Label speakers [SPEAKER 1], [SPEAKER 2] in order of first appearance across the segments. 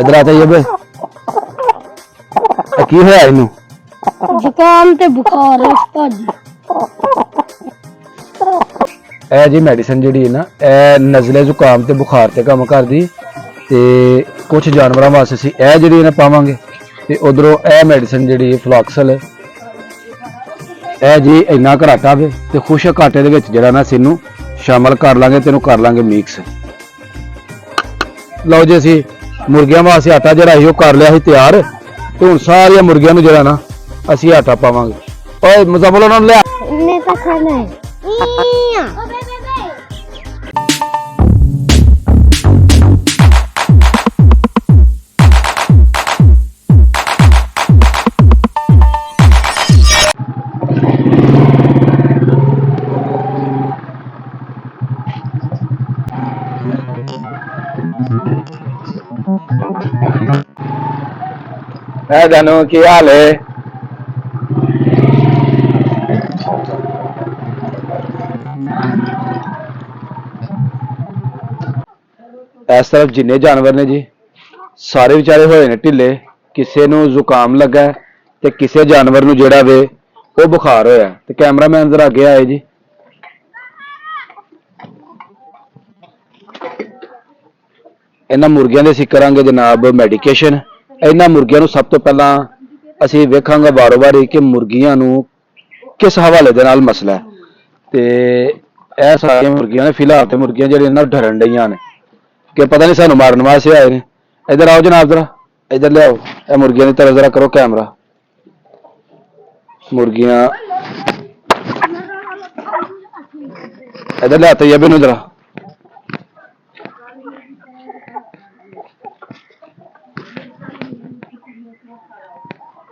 [SPEAKER 1] इधर आता ये बे की होया इनू
[SPEAKER 2] जुकाम ते बुखार है उस्ताद जी।
[SPEAKER 1] ਇਹ ਜੀ ਮੈਡੀਸਨ ਜਿਹੜੀ ਹੈ ਨਾ ਇਹ ਨਜ਼ਲੇ ਜ਼ੁਕਾਮ ਤੇ ਬੁਖਾਰ ਤੇ ਕੰਮ ਕਰਦੀ ਤੇ ਕੁਝ ਜਾਨਵਰਾਂ ਵਾਸਤੇ ਅਸੀਂ ਇਹ ਜਿਹੜੀ ਨਾ ਪਾਵਾਂਗੇ ਤੇ ਉਧਰੋਂ ਇਹ ਮੈਡੀਸਨ ਜਿਹੜੀ ਫਲੌਕਸਲ ਇਹ ਜੀ ਇੰਨਾ ਘਰਾਟਾ ਵੇ ਤੇ ਖੁਸ਼ਕ ਆਟੇ ਦੇ ਵਿੱਚ ਜਿਹੜਾ ਨਾ ਅਸੀਂ ਇਹਨੂੰ ਸ਼ਾਮਲ ਕਰ ਲਾਂਗੇ ਤੇ ਇਹਨੂੰ ਕਰ ਲਾਂਗੇ ਮਿਕਸ। ਲਓ ਜੀ ਅਸੀਂ ਮੁਰਗੀਆਂ ਵਾਸਤੇ ਆਟਾ ਜਿਹੜਾ ਇਹੋ ਕਰ ਲਿਆ ਸੀ ਤਿਆਰ ਤੇ ਹੁਣ ਸਾਰੀਆਂ ਮੁਰਗੀਆਂ ਨੂੰ ਜਿਹੜਾ ਨਾ ਅਸੀਂ ਆਟਾ ਪਾਵਾਂਗੇ। ਓਏ ਮੁਜ਼ੱਫਰ ਉਹਨਾਂ ਨੂੰ ਲਿਆ
[SPEAKER 2] इन्हें का खाना है
[SPEAKER 1] जानो की हाल है। इस तरफ जिन्ने जानवर ने जी सारे बेचारे होए ने ढिले, किसी नूं जुकाम लगा ते किसी जानवर नूं जिहड़ा वे वो बुखार होया। ते कैमरामैन जरा अगे आए जी। इन्हां मुर्गियां दे असीं करांगे जनाब मैडिकेशन। इन्हां मुर्गियां नूं सब तो पहला असीं वेखांगे वारो वारी कि मुर्गियां नूं किस हवाले दे नाल मसला है। ते ਇਹ ਸਾਰੀਆਂ ਮੁਰਗੀਆਂ ਨੇ ਫਿਲਹਾਲ ਤੇ ਮੁਰਗੀਆਂ ਜਿਹੜੀਆਂ ਨਾ ਡਰਨ ਡਈਆਂ ਨੇ कि पता नहीं सानू मारन वास्ते आए ने। इधर आओ जनाब, जरा इधर ले आओ। ये मुर्गियां की तरफ जरा करो कैमरा। मुर्गियां इधर ले आते ये भी जरा।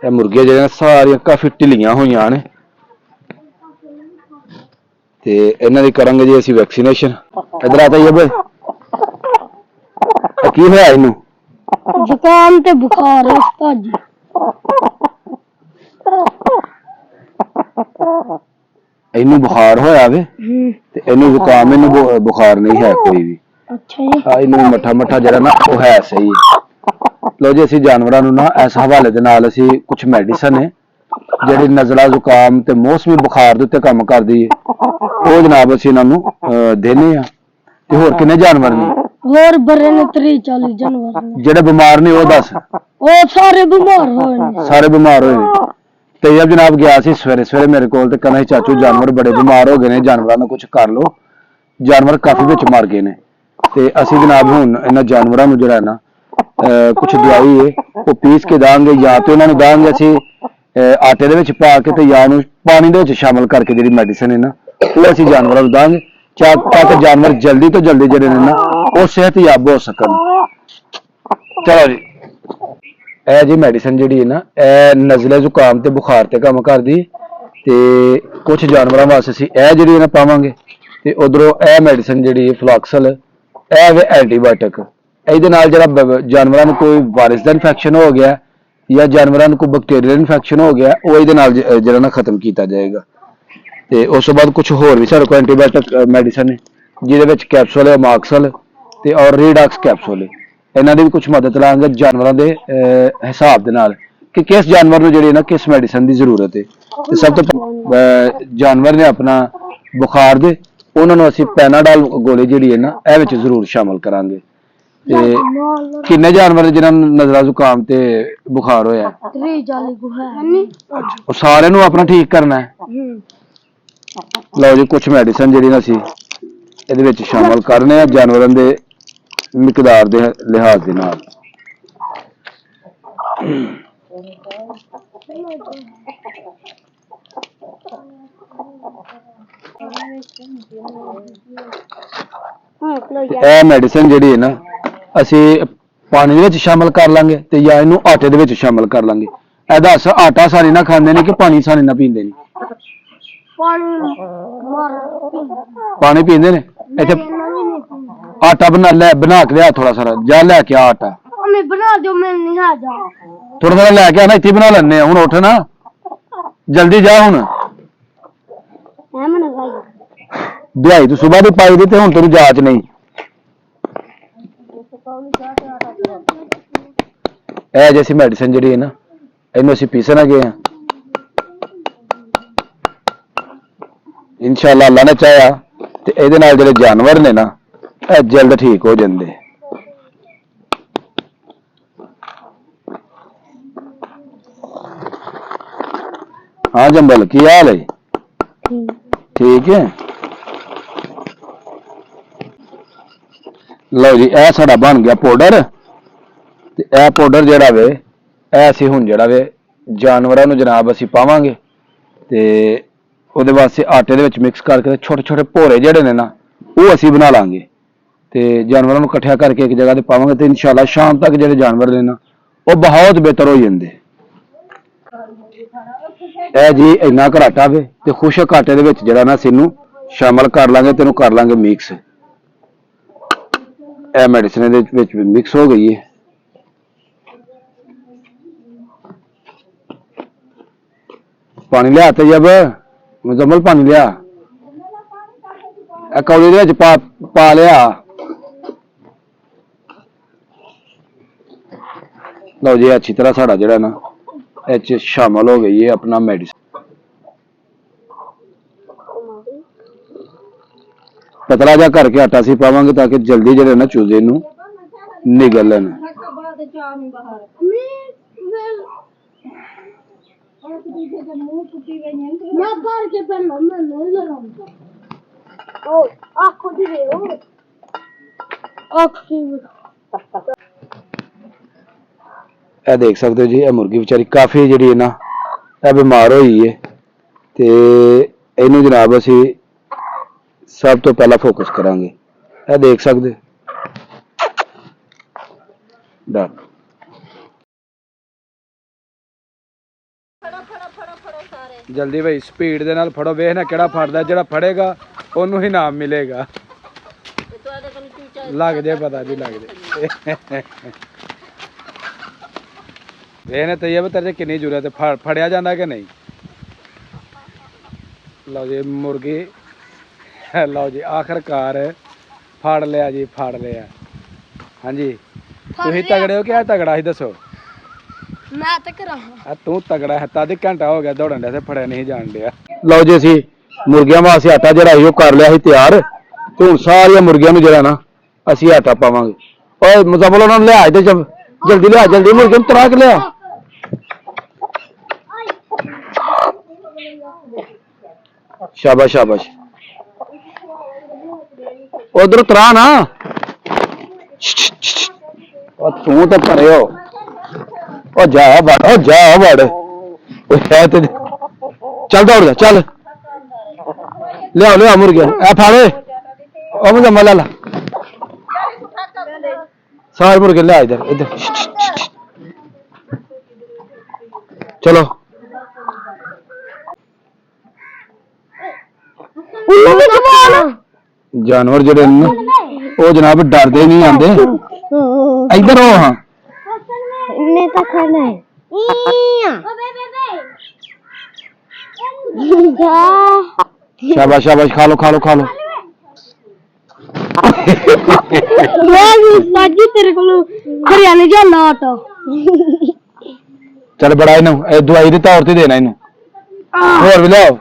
[SPEAKER 1] ये मुर्गियां जो सारियां काफी ढिलियां हुई ने ते इन्हां दी करांगे जी असीं वैक्सीनेशन। इधर आता ये भी की होया इनू
[SPEAKER 2] जुकाम ते बुखार है उस्ताद जी।
[SPEAKER 1] इनू बुखार होया वे ते इनू जुकाम इनू बुखार नहीं है कोई भी।
[SPEAKER 2] अच्छा जी।
[SPEAKER 1] हाँ इनू मठा मठा जरा ना वो है सही है। लो जी असीं जानवरां नूं ना इस हवाले दे नाल असीं कुछ मैडिसन है जिहड़ी नज़ला जुकाम ते मौसमी बुखार दे उत्ते काम करदी है वो जनाब असीं इन्हां नूं देने आ। ते होर किन्ने जानवर ने
[SPEAKER 2] और बड़े ने 40 जानवर ने
[SPEAKER 1] जेड़े बीमार ने वो दस
[SPEAKER 2] वो सारे बीमार होए ने।
[SPEAKER 1] सारे बीमार होए ने। ते जब जनाब गया सी सवेरे सवेरे मेरे कोल ते कहना चाचू जानवर बड़े बीमार हो गए ने, जानवरां दा कुछ कर लो। जानवर काफी विच मर गए ने ते असीं जनाब हुण इन्हां जानवरां नूं जिहड़ा ना कुछ दवाई है वो पीस के दांगे या तो उन्हां नूं दांगे असीं आटे दे विच पा के ते या उहनूं पानी दे विच शामिल करके जिहड़ी मैडिसिन है ना वो असीं जानवरां नूं दांगे ताकि जानवर जल्दी तो जल्दी जिहड़े ने ना वो सेहतयाब हो सकन। चलो जी ਇਹ ਜੀ ਮੈਡੀਸਨ ਜਿਹੜੀ ਹੈ ਨਾ ਇਹ ਨਜ਼ਲੇ ਜ਼ੁਕਾਮ ਤੇ ਬੁਖਾਰ ਤੇ ਕੰਮ ਕਰਦੀ ਤੇ ਕੁਝ ਜਾਨਵਰਾਂ ਵਾਸਤੇ ਅਸੀਂ ਇਹ ਜਿਹੜੀ ਨਾ ਪਾਵਾਂਗੇ ਤੇ ਉਧਰੋਂ ਇਹ ਮੈਡੀਸਨ ਜਿਹੜੀ ਫਲੌਕਸਲ ਇਹ ਵੇ ਐਂਟੀਬਾਇਓਟਿਕ। ਇਹਦੇ ਨਾਲ ਜਿਹੜਾ ਜਾਨਵਰਾਂ ਨੂੰ ਕੋਈ ਵਾਇਰਸ ਦਾ ਇਨਫੈਕਸ਼ਨ ਹੋ ਗਿਆ ਜਾਂ ਜਾਨਵਰਾਂ ਨੂੰ ਕੋਈ ਬੈਕਟੀਰੀਅਲ ਇਨਫੈਕਸ਼ਨ ਹੋ ਗਿਆ ਉਹ ਇਹਦੇ ਨਾਲ ਜਿਹੜਾ ਨਾ ਖਤਮ ਕੀਤਾ ਜਾਏਗਾ। ਤੇ ਉਸ ਤੋਂ ਬਾਅਦ ਕੁਝ ਹੋਰ ਵੀ ਸਾਡੇ ਕੋਲ ਐਂਟੀਬਾਇਓਟਿਕ ਮੈਡੀਸਨ ਹੈ ਜਿਹਦੇ ਵਿੱਚ ਕੈਪਸੂਲ ਹੈ ਮਾਕਸਲ ਤੇ ਔਰ ਰੀਡਾਕਸ ਕੈਪਸੂਲ ਹੈ। ਇਹਨਾਂ ਦੀ ਵੀ ਕੁਝ ਮਦਦ ਲਾਂਗੇ ਜਾਨਵਰਾਂ ਦੇ ਹਿਸਾਬ ਦੇ ਨਾਲ ਕਿ ਕਿਸ ਜਾਨਵਰ ਨੂੰ ਜਿਹੜੀ ਨਾ ਕਿਸ ਮੈਡੀਸਨ ਦੀ ਜ਼ਰੂਰਤ ਹੈ। ਤੇ ਸਭ ਤੋਂ ਜਾਨਵਰ ਨੇ ਆਪਣਾ ਬੁਖਾਰ ਦੇ ਉਹਨਾਂ ਨੂੰ ਅਸੀਂ ਪੈਨਾਡਾਲ ਗੋਲੀ ਜਿਹੜੀ ਹੈ ਨਾ ਇਹ ਵਿੱਚ ਜ਼ਰੂਰ ਸ਼ਾਮਲ ਕਰਾਂਗੇ। ਤੇ ਕਿੰਨੇ ਜਾਨਵਰ ਜਿਨ੍ਹਾਂ ਨੂੰ ਨਜ਼ਲਾ ਜ਼ੁਕਾਮ ਤੇ ਬੁਖਾਰ ਹੋਇਆ?
[SPEAKER 2] 40
[SPEAKER 1] ਅੱਛਾ ਉਹ ਸਾਰਿਆਂ ਨੂੰ ਆਪਣਾ ਠੀਕ ਕਰਨਾ ਹੈ। ਲਓ ਜੀ ਕੁਝ ਮੈਡੀਸਨ ਜਿਹੜੀ ਨਾ ਅਸੀਂ ਇਹਦੇ ਵਿੱਚ ਸ਼ਾਮਲ ਕਰਨੇ ਆ ਜਾਨਵਰਾਂ ਦੇ ਮਿਕਦਾਰ ਦੇ ਲਿਹਾਜ਼ ਦੇ ਨਾਲ। ਇਹ ਮੈਡੀਸਨ ਜਿਹੜੀ ਹੈ ਨਾ ਅਸੀਂ ਪਾਣੀ ਦੇ ਵਿੱਚ ਸ਼ਾਮਲ ਕਰ ਲਾਂਗੇ ਤੇ ਜਾਂ ਇਹਨੂੰ ਆਟੇ ਦੇ ਵਿੱਚ ਸ਼ਾਮਲ ਕਰ ਲਾਂਗੇ। ਇਹਦਾ ਅਸਰ ਆਟਾ ਸਾਰੇ ਨਾ ਖਾਂਦੇ ਨੇ ਕਿ ਪਾਣੀ ਸਾਰੇ ਨਾ ਪੀਂਦੇ ਨੇ? पानी पींदे ने। इत्थे आटा बना के लिया थोड़ा सारा जा लेके आ आटा
[SPEAKER 2] बना दो मैं नहीं आ जा
[SPEAKER 1] थोड़ा सारा लेके आना इत्थे बना लेने हुन उठ ना जल्दी जा हुन दिहाई तो सुबह दी पाई दी ते हुन तेरी जांच नहीं ਇਹ ਜੈਸੀ ਮੈਡੀਸਨ ਜਿਹੜੀ ਹੈ ਨਾ ਇਹਨੂੰ ਅਸੀਂ ਪੀਸਣ ਲੱਗੇ ਆ ਇਨਸ਼ਾਅੱਲਾ ਅੱਲਾ ਨੇ ਚਾਹਿਆ ਤੇ ਇਹਦੇ ਨਾਲ ਜਿਹੜੇ ਜਾਨਵਰ ਨੇ ਨਾ ਇਹ ਜਲਦ ਠੀਕ ਹੋ ਜਾਂਦੇ। हाँ जंबल की हाल है? ठीक है। लो जी यह साडा बन गया पाउडर ते यह पाउडर जिहड़ा वे असीं हुण जिहड़ा वे जानवरां नूं जनाब असीं पावांगे ते ਉਹਦੇ ਵਾਸਤੇ ਆਟੇ ਦੇ ਵਿੱਚ ਮਿਕਸ ਕਰਕੇ ਛੋਟੇ ਛੋਟੇ ਭੋਰੇ ਜਿਹੜੇ ਨੇ ਨਾ ਉਹ ਅਸੀਂ ਬਣਾ ਲਾਂਗੇ ਤੇ ਜਾਨਵਰਾਂ ਨੂੰ ਇਕੱਠਿਆ ਕਰਕੇ ਇੱਕ ਜਗ੍ਹਾ ਤੇ ਪਾਵਾਂਗੇ ਤੇ ਇਨਸ਼ਾਅੱਲਾ ਸ਼ਾਮ ਤੱਕ ਜਿਹੜੇ ਜਾਨਵਰ ਨੇ ਨਾ ਉਹ ਬਹੁਤ ਬਿਹਤਰ ਹੋ ਜਾਂਦੇ। ਇਹ ਜੀ ਇੰਨਾ ਕੁ ਆਟਾ ਵੇ ਤੇ ਖੁਸ਼ਕ ਆਟੇ ਦੇ ਵਿੱਚ ਜਿਹੜਾ ਨਾ ਅਸੀਂ ਇਹਨੂੰ ਸ਼ਾਮਲ ਕਰ ਲਾਂਗੇ ਤੇ ਇਹਨੂੰ ਕਰ ਲਾਂਗੇ ਮਿਕਸ। ਇਹ ਮੈਡੀਸਿਨ ਦੇ ਵਿੱਚ ਮਿਕਸ ਹੋ ਗਈ ਹੈ। पानी लिया तो जब मुजम्मल पानी लिया कौली दे पा लिया। लो जी अच्छी तरह साड़ा जड़ा ना शामिल हो गई है अपना मेडिसिन। पतला जा करके आटा सी पावांगे ताकि जल्दी जड़े ना चूजे नू निगलन। देख सकते हो जी मुर्गी बेचारी काफी जी ना बीमार हुई है ते इनू जनाब असी सब तो पहला फोकस करांगे। देख सकते जल्दी भाई स्पीड दे नाल फड़ो वेखना केड़ा फड़दा जेड़ा फड़ेगा ओनू ही नाम मिलेगा। लग जाए पता जी लग जाए वेखना तैयब तेरे कितनी जरूरत है फड़िया जाता कि नहीं। लो जी मुर्गी लो जी आखिरकार फड़ लिया जी फड़ लिया। हाँ जी तुसीं तगड़े हो क्या तगड़ा ही दसो। मैं तगड़ा तू तगड़ा है तद घंटा हो गया दौड़न दे फड़िया नहीं जान दिया। लो जी असी मुर्गियां वास्ते आटा जरा कर लिया ਸੀ ਤਿਆਰ ਤੇ ਹੁਣ ਸਾਰੀਆਂ ਮੁਰਗੀਆਂ ਨੂੰ ਜਿਹੜਾ ਨਾ ਅਸੀਂ ਆਟਾ ਪਾਵਾਂਗੇ। ਓਏ ਮੁਜ਼ੱਫਲ ਉਹਨਾਂ ਨੂੰ ਲਿਆ ਤੇ ਜਲਦੀ ਲਿਆ ਜਲਦੀ ਮੁਰਗੀਆਂ ਨੂੰ ਤਰਾ ਕੇ ਲਿਆ। शाबाश शाबाश उधर तरा ना तू तो परे हो जा बड़ चल दौड़ जा चल लिया लिया मुर्गिया ए फाड़े ओ मुझे ला ला सारे मुर्गे लिया इधर इधर चलो जानवर जड़े वो जनाब डरते नहीं आते इधर हो। हाँ शाबाश शाबाश खा लो खा लो खा लो। तेरे को हरियाणा जाना तो चल बड़ा इनू दवाई के तौर पर देना इनू और भी लियाओ।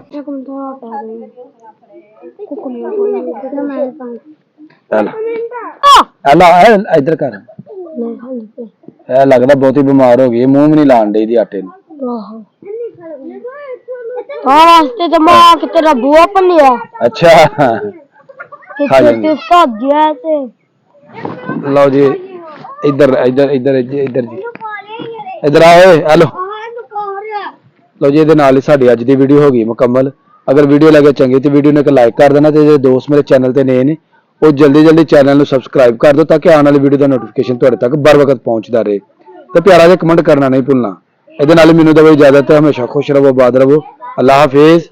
[SPEAKER 1] इधर कर लगता बहुत ही बीमार हो गई मुंह भी नहीं लान दी आटे अच्छा लो जी इधर इधर इधर इधर जी इधर आओ हेलो। लो जी ये साड़ी अज की वीडियो हो गई मुकम्मल। अगर वीडियो लगे चंगी तो वीडियो ने एक लाइक कर देना ते जो दोस्त मेरे चैनल ते नए ने वो जल्दी जल्दी चैनल को सबसक्राइब कर दो ताकि आने वाली वीडियो का नोटिफिकेशन तुहाडे तक बर वक्त पहुंचता रहे। तो प्यारा जिहा कमेंट करना नहीं भूलना। इहदे नाल मैनूं दो इजाजत है। हमेशा खुश रहो आबाद रहो। अल्लाह हाफिज़।